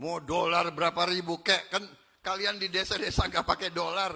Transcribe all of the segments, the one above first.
Mau dolar berapa ribu kek, kan kalian di desa-desa nggak pakai dolar.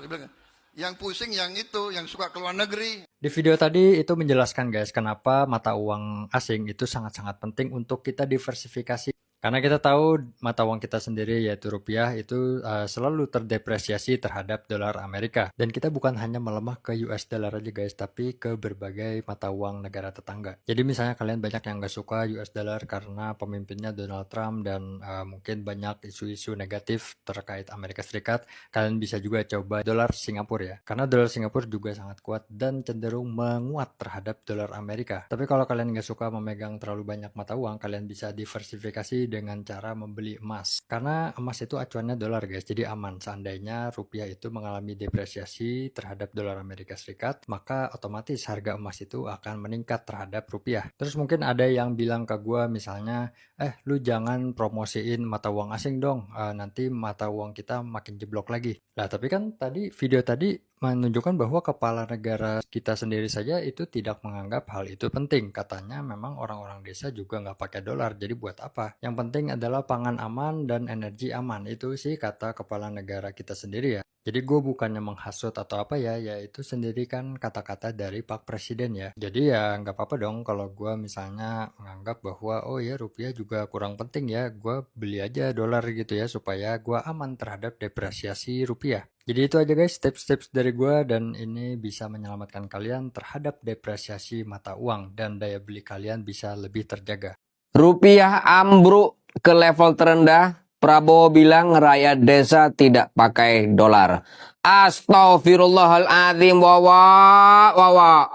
Yang pusing yang itu, yang suka keluar negeri. Di video tadi itu menjelaskan guys, kenapa mata uang asing itu sangat-sangat penting untuk kita diversifikasi. Karena kita tahu mata uang kita sendiri yaitu rupiah itu selalu terdepresiasi terhadap dolar Amerika. Dan kita bukan hanya melemah ke US dollar aja guys, tapi ke berbagai mata uang negara tetangga. Jadi misalnya kalian banyak yang nggak suka US dollar karena pemimpinnya Donald Trump dan mungkin banyak isu-isu negatif terkait Amerika Serikat. Kalian bisa juga coba dolar Singapura ya. Karena dolar Singapura juga sangat kuat dan cenderung menguat terhadap dolar Amerika. Tapi kalau kalian nggak suka memegang terlalu banyak mata uang, kalian bisa diversifikasi dengan cara membeli emas. Karena emas itu acuannya dolar guys, jadi aman. Seandainya rupiah itu mengalami depresiasi terhadap dolar Amerika Serikat, maka otomatis harga emas itu akan meningkat terhadap rupiah. Terus mungkin ada yang bilang ke gue misalnya, lu jangan promosiin mata uang asing dong, nanti mata uang kita makin jeblok lagi. Nah tapi kan tadi video tadi menunjukkan bahwa kepala negara kita sendiri saja itu tidak menganggap hal itu penting. Katanya memang orang-orang desa juga nggak pakai dolar, jadi buat apa? Yang penting adalah pangan aman dan energi aman. Itu sih kata kepala negara kita sendiri ya. Jadi gue bukannya menghasut atau apa ya, itu sendiri kan kata-kata dari Pak Presiden ya. Jadi ya nggak apa-apa dong kalau gue misalnya menganggap bahwa oh ya rupiah juga kurang penting ya, gue beli aja dolar gitu ya supaya gue aman terhadap depresiasi rupiah. Jadi itu aja guys tips-tips dari gue, dan ini bisa menyelamatkan kalian terhadap depresiasi mata uang dan daya beli kalian bisa lebih terjaga. Rupiah ambruk ke level terendah. Prabowo bilang rakyat desa tidak pakai dolar. Astagfirullahaladzim, wawa.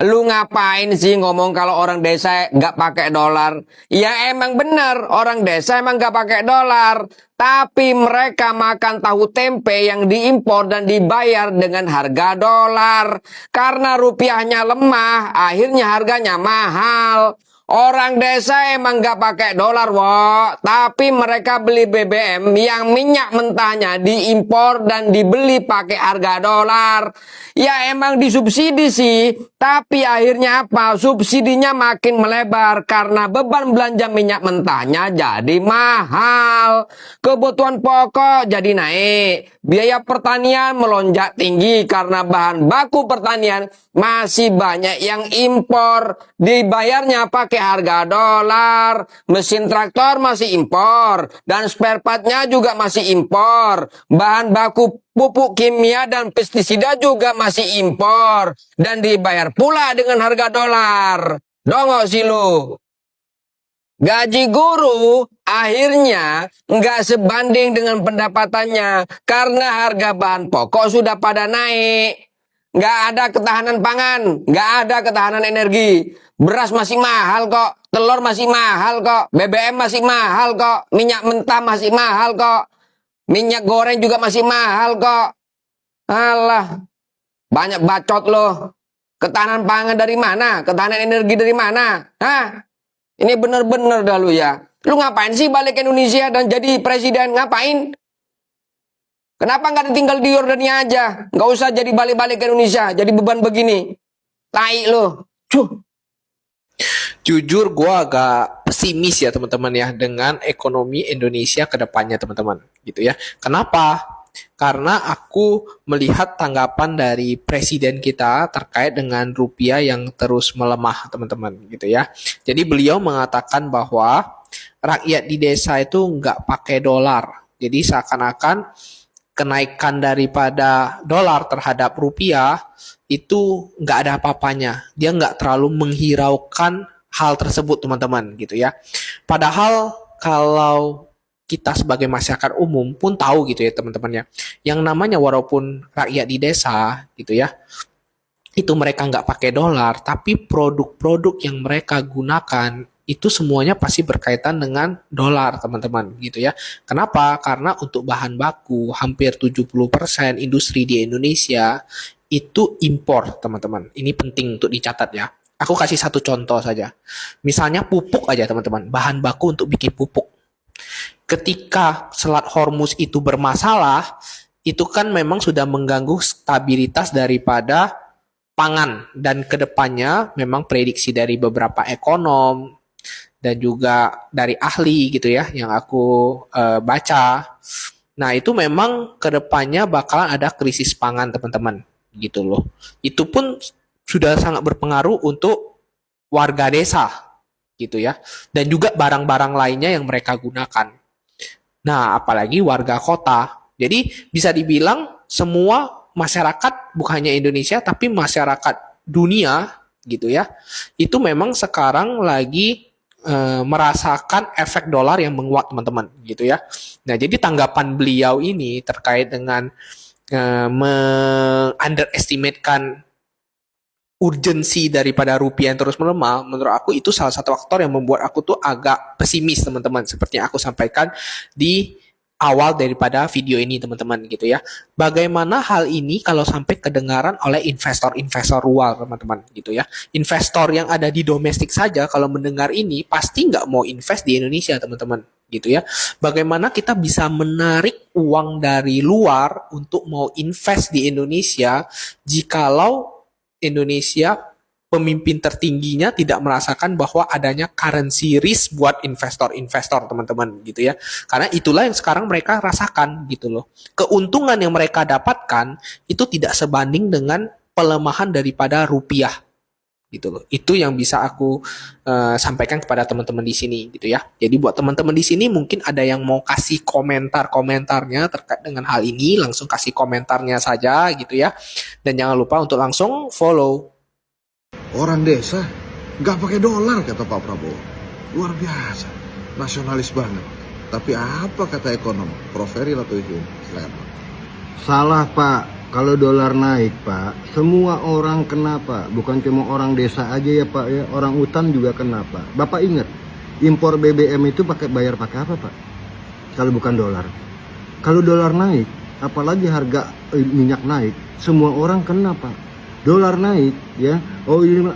Lu ngapain sih ngomong kalau orang desa nggak pakai dolar? Ya emang bener, orang desa emang nggak pakai dolar. Tapi mereka makan tahu tempe yang diimpor dan dibayar dengan harga dolar. Karena rupiahnya lemah, akhirnya harganya mahal. Orang desa emang nggak pakai dolar, tapi mereka beli BBM yang minyak mentahnya diimpor dan dibeli pakai harga dolar. Ya emang disubsidi sih, tapi akhirnya apa? Subsidinya makin melebar karena beban belanja minyak mentahnya jadi mahal. Kebutuhan pokok jadi naik. Biaya pertanian melonjak tinggi karena bahan baku pertanian masih banyak yang impor. Dibayarnya pakai harga dolar. Mesin traktor masih impor. Dan spare partnya juga masih impor. Bahan baku pupuk kimia dan pestisida juga masih impor. Dan dibayar pula dengan harga dolar. Dongok sih lu. Gaji guru akhirnya nggak sebanding dengan pendapatannya karena harga bahan pokok sudah pada naik. Nggak ada ketahanan pangan, nggak ada ketahanan energi. Beras masih mahal kok, telur masih mahal kok, BBM masih mahal kok, minyak mentah masih mahal kok, minyak goreng juga masih mahal kok. Alah, banyak bacot loh. Ketahanan pangan dari mana? Ketahanan energi dari mana? Hah? Ini bener-bener dah lu ya. Lu ngapain sih balik ke Indonesia dan jadi presiden? Ngapain? Kenapa nggak ditinggal di Yordania aja? Nggak usah jadi balik-balik ke Indonesia. Jadi beban begini. Tai lu. Cuh. Jujur gue agak pesimis ya teman-teman ya dengan ekonomi Indonesia ke depannya teman-teman gitu ya. Kenapa? Karena aku melihat tanggapan dari presiden kita terkait dengan rupiah yang terus melemah teman-teman gitu ya. Jadi beliau mengatakan bahwa rakyat di desa itu nggak pakai dolar. Jadi seakan-akan kenaikan daripada dolar terhadap rupiah itu nggak ada apa-apanya. Dia nggak terlalu menghiraukan hal tersebut teman-teman gitu ya. Padahal kalau kita sebagai masyarakat umum pun tahu gitu ya teman-teman ya. Yang namanya walaupun rakyat di desa gitu ya, itu mereka nggak pakai dolar, tapi produk-produk yang mereka gunakan itu semuanya pasti berkaitan dengan dolar teman-teman gitu ya. Kenapa? Karena untuk bahan baku hampir 70% industri di Indonesia itu impor teman-teman. Ini penting untuk dicatat ya. Aku kasih satu contoh saja. Misalnya pupuk aja teman-teman, bahan baku untuk bikin pupuk. Ketika Selat Hormuz itu bermasalah, itu kan memang sudah mengganggu stabilitas daripada pangan. Dan kedepannya memang prediksi dari beberapa ekonom dan juga dari ahli gitu ya yang aku baca. Nah, itu memang kedepannya bakalan ada krisis pangan teman-teman gitu loh. Itu pun sudah sangat berpengaruh untuk warga desa gitu ya. Dan juga barang-barang lainnya yang mereka gunakan. Nah, apalagi warga kota. Jadi bisa dibilang semua masyarakat bukan hanya Indonesia tapi masyarakat dunia gitu ya. Itu memang sekarang lagi merasakan efek dolar yang menguat teman-teman gitu ya. Nah, jadi tanggapan beliau ini terkait dengan underestimatekan urgensi daripada rupiah yang terus melemah, menurut aku itu salah satu faktor yang membuat aku tuh agak pesimis teman-teman, seperti yang aku sampaikan di awal daripada video ini teman-teman gitu ya. Bagaimana hal ini kalau sampai kedengaran oleh investor-investor luar teman-teman gitu ya. Investor yang ada di domestik saja kalau mendengar ini pasti nggak mau invest di Indonesia teman-teman gitu ya. Bagaimana kita bisa menarik uang dari luar untuk mau invest di Indonesia jikalau Indonesia pemimpin tertingginya tidak merasakan bahwa adanya currency risk buat investor-investor teman-teman gitu ya. Karena itulah yang sekarang mereka rasakan gitu loh. Keuntungan yang mereka dapatkan itu tidak sebanding dengan pelemahan daripada rupiah gitu loh. Itu yang bisa aku sampaikan kepada teman-teman di sini gitu ya. Jadi buat teman-teman di sini mungkin ada yang mau kasih komentarnya terkait dengan hal ini, langsung kasih komentarnya saja gitu ya. Dan jangan lupa untuk langsung follow. Orang desa nggak pakai dolar kata Pak Prabowo. Luar biasa, nasionalis banget. Tapi apa kata ekonom Prof. Heri Latuifin? Silakan. Salah Pak, kalau dolar naik Pak, semua orang kena Pak. Bukan cuma orang desa aja ya Pak ya, orang hutan juga kena Pak. Bapak ingat, impor BBM itu bayar pakai apa Pak? Kalau bukan dolar. Kalau dolar naik, apalagi harga minyak naik, semua orang kena Pak. Dolar naik ya,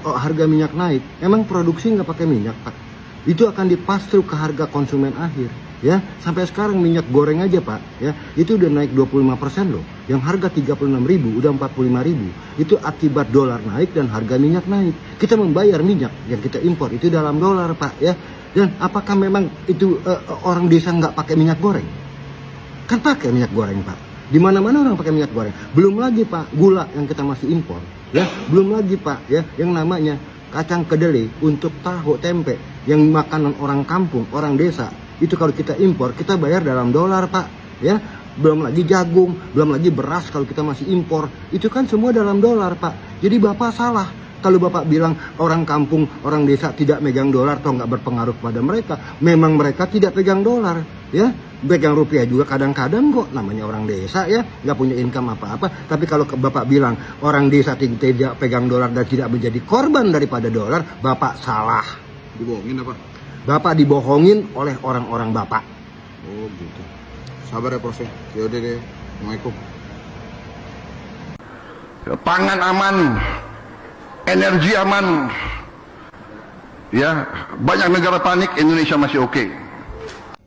harga minyak naik, emang produksi nggak pakai minyak Pak. Itu akan dipass-through ke harga konsumen akhir ya. Sampai sekarang minyak goreng aja Pak ya, itu udah naik 25% loh. Yang harga 36.000 udah 45.000. Itu akibat dolar naik dan harga minyak naik. Kita membayar minyak yang kita impor itu dalam dolar Pak ya. Dan apakah memang itu orang desa nggak pakai minyak goreng? Kan pakai minyak goreng Pak. Di mana-mana orang pakai minyak goreng. Belum lagi Pak, gula yang kita masih impor. Ya, belum lagi Pak ya, yang namanya kacang kedelai untuk tahu tempe yang makanan orang kampung, orang desa. Itu kalau kita impor, kita bayar dalam dolar Pak ya. Belum lagi jagung, belum lagi beras kalau kita masih impor. Itu kan semua dalam dolar Pak. Jadi Bapak salah kalau Bapak bilang orang kampung, orang desa tidak megang dolar atau nggak berpengaruh pada mereka. Memang mereka tidak pegang dolar ya. Pegang rupiah juga kadang-kadang kok, namanya orang desa ya, nggak punya income apa-apa. Tapi kalau Bapak bilang orang desa tidak pegang dolar dan tidak menjadi korban daripada dolar, Bapak salah. Dibohongin apa? Bapak dibohongin oleh orang-orang Bapak. Oh gitu. Sabar ya Prof. Yaudah deh. Assalamualaikum. Pangan aman, energi aman, ya banyak negara panik, Indonesia masih oke.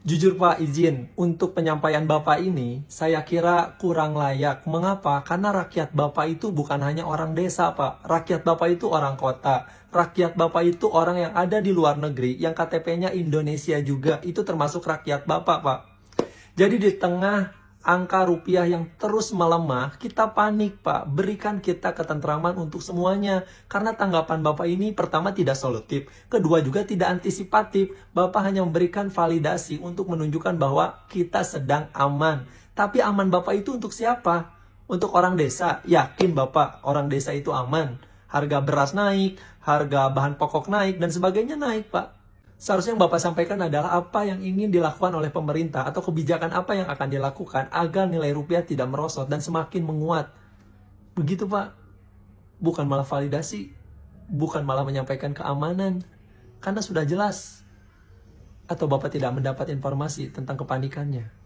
Jujur Pak, izin, untuk penyampaian Bapak ini, saya kira kurang layak. Mengapa? Karena rakyat Bapak itu bukan hanya orang desa, Pak. Rakyat Bapak itu orang kota. Rakyat Bapak itu orang yang ada di luar negeri, yang KTP-nya Indonesia juga. Itu termasuk rakyat Bapak, Pak. Jadi di tengah angka rupiah yang terus melemah, kita panik Pak. Berikan kita ketentraman untuk semuanya. Karena tanggapan Bapak ini pertama tidak solutif, kedua juga tidak antisipatif. Bapak hanya memberikan validasi untuk menunjukkan bahwa kita sedang aman. Tapi aman Bapak itu untuk siapa? Untuk orang desa. Yakin Bapak orang desa itu aman? Harga beras naik, harga bahan pokok naik, dan sebagainya naik Pak. Seharusnya yang Bapak sampaikan adalah apa yang ingin dilakukan oleh pemerintah atau kebijakan apa yang akan dilakukan agar nilai rupiah tidak merosot dan semakin menguat. Begitu Pak. Bukan malah validasi, bukan malah menyampaikan keamanan. Karena sudah jelas. Atau Bapak tidak mendapat informasi tentang kepanikannya.